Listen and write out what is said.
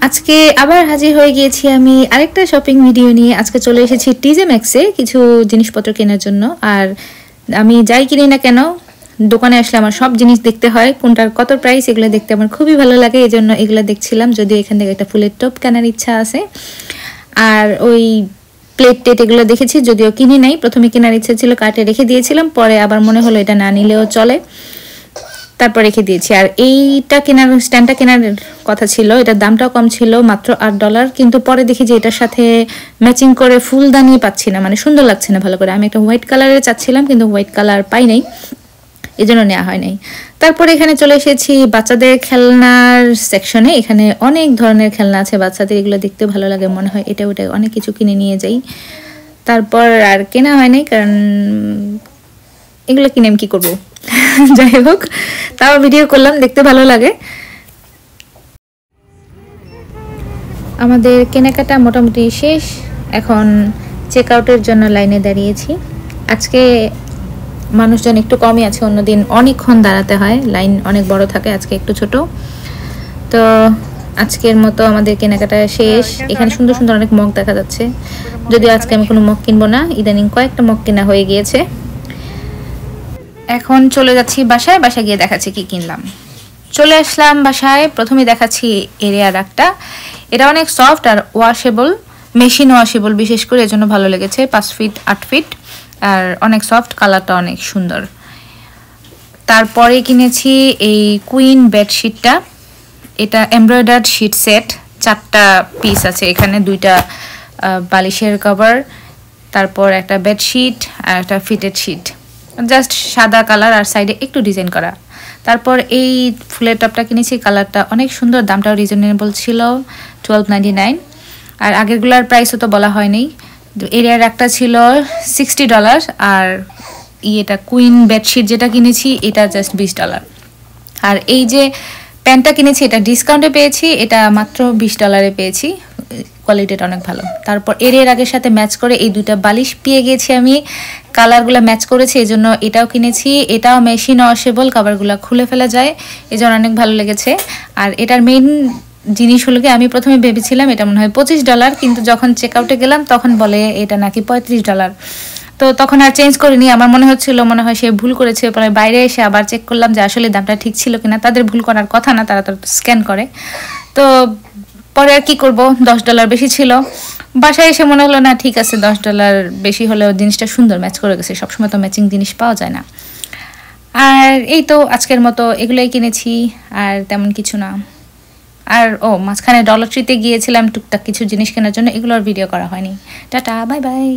আজকে আবার হাজির হয়ে গিয়েছি আমি আরেকটা শপিং ভিডিও নিয়ে। আজকে চলে এসেছি টিজে ম্যাক্সে কিছু জিনিসপত্র কেনার জন্য। আর আমি যাই কিনি না কেন দোকানে আসলে আমার সব জিনিস দেখতে হয়, কোনটার কত প্রাইস এগুলো দেখতে আমার খুবই ভালো লাগে, এই জন্য এগুলো দেখছিলাম। যদিও এখান থেকে একটা ফুলের টপ কেনার ইচ্ছা আছে, আর ওই প্লেট টেট এগুলো দেখেছি, যদিও কিনি নাই। প্রথমে কেনার ইচ্ছা ছিল, কার্টে রেখে দিয়েছিলাম, পরে আবার মনে হলো এটা না নিলেও চলে, তারপর রেখে দিয়েছি। আর এইটা কেনার স্ট্যান্ডটা কেনার কথা ছিল, এটার দামটাও কম ছিল, মাত্র $8, কিন্তু পরে দেখি যে এটার সাথে ম্যাচিং করে ফুলদানি পাচ্ছি না, মানে সুন্দর লাগছে না ভালো করে। আমি একটা হোয়াইট কালারের চাচ্ছিলাম, কিন্তু হোয়াইট কালার পাই নাই, এই জন্য নেওয়া হয় নাই। তারপরে এখানে চলে এসেছি বাচ্চাদের খেলনার সেকশনে। এখানে অনেক ধরনের খেলনা আছে বাচ্চাদের, এগুলো দেখতে ভালো লাগে, মনে হয় এটা ওটা অনেক কিছু কিনে নিয়ে যাই। তারপর আর কেনা হয় নাই, কারণ এগুলো কিনে আমি কী করবো। যাই হোক, তাও ভিডিও করলাম, দেখতে ভালো লাগে। আমাদের কেনাকাটা মোটামুটি শেষ, এখন চেক আউটের জন্য লাইনে দাঁড়িয়েছি। আজকে মানুষজন একটু কমই আছে, অন্যদিন অনেকক্ষণ দাঁড়াতে হয়, লাইন অনেক বড় থাকে, আজকে একটু ছোট। তো আজকের মতো আমাদের কেনাকাটা শেষ। এখানে সুন্দর সুন্দর অনেক মগ দেখা যাচ্ছে, যদিও আজকে আমি কোনো মগ কিনবো না, ইদানিং কয়েকটা মগ কেনা হয়ে গিয়েছে। এখন চলে যাচ্ছি বাসায়, বাসায় গিয়ে দেখাচ্ছি কি কিনলাম। চলে আসলাম বাসায়, প্রথমে দেখাচ্ছি এরিয়া রাগটা। এটা অনেক সফট আর ওয়াশেবল, মেশিন ওয়াশেবল বিশেষ করে, এজন্য ভালো লেগেছে। 5 ফিট 8 ফিট আর অনেক সফট, কালারটা অনেক সুন্দর। তারপরে কিনেছি এই কুইন বেডশিটটা, এটা এমব্রয়ডার্ড শিট সেট, 4টা পিস আছে এখানে, 2টা বালিশের কভার, তারপর একটা বেডশিট আর একটা ফিটেড শিট, জাস্ট সাদা কালার আর সাইডে একটু ডিজাইন করা। তারপর এই ফুলের টপটা কিনেছি, কালারটা অনেক সুন্দর, দামটাও রিজনেবল ছিল, $12.99। আর আগেরগুলার প্রাইসও তো বলা হয়নি। এরিয়ার একটা ছিল $60, আর এটা কুইন বেডশিট যেটা কিনেছি এটা জাস্ট $20। আর এই যে প্যান্টটা কিনেছি এটা ডিসকাউন্টে পেয়েছি, এটা মাত্র $20 পেয়েছি, কোয়ালিটিটা অনেক ভালো। তারপর এর আগের সাথে ম্যাচ করে এই 2টা বালিশ পেয়ে গেছি আমি, কালারগুলো ম্যাচ করেছে, এই জন্য এটাও কিনেছি। এটাও মেশিন ওয়াশেবল, কাভারগুলো খুলে ফেলা যায়, এই জন্য অনেক ভালো লেগেছে। আর এটার মেইন জিনিস হলো কি, আমি প্রথমে ভেবেছিলাম এটা মনে হয় $25, কিন্তু যখন চেক আউটে গেলাম তখন বলে এটা নাকি $35। তো তখন আর চেঞ্জ করিনি, আমার মনে হচ্ছিল মনে হয় সে ভুল করেছে। পরে বাইরে এসে আবার চেক করলাম যে আসলে দামটা ঠিক ছিল কিনা, তাদের ভুল করার কথা না, তারা তো স্ক্যান করে। তো পরে আর কি করব, $10 বেশি ছিল। বাসায় এসে মনে হলো না ঠিক আছে, $10 বেশি হলেও জিনিসটা সুন্দর ম্যাচ করে গেছে, সবসময় তো ম্যাচিং জিনিস পাওয়া যায় না। আর এই তো আজকের মতো এগুলোই কিনেছি, আর তেমন কিছু না। আর মাঝখানে ডলার ট্রিতে গিয়েছিলাম টুকটাক কিছু জিনিস কেনার জন্য, এগুলোর ভিডিও করা হয়নি। Tata, bye bye.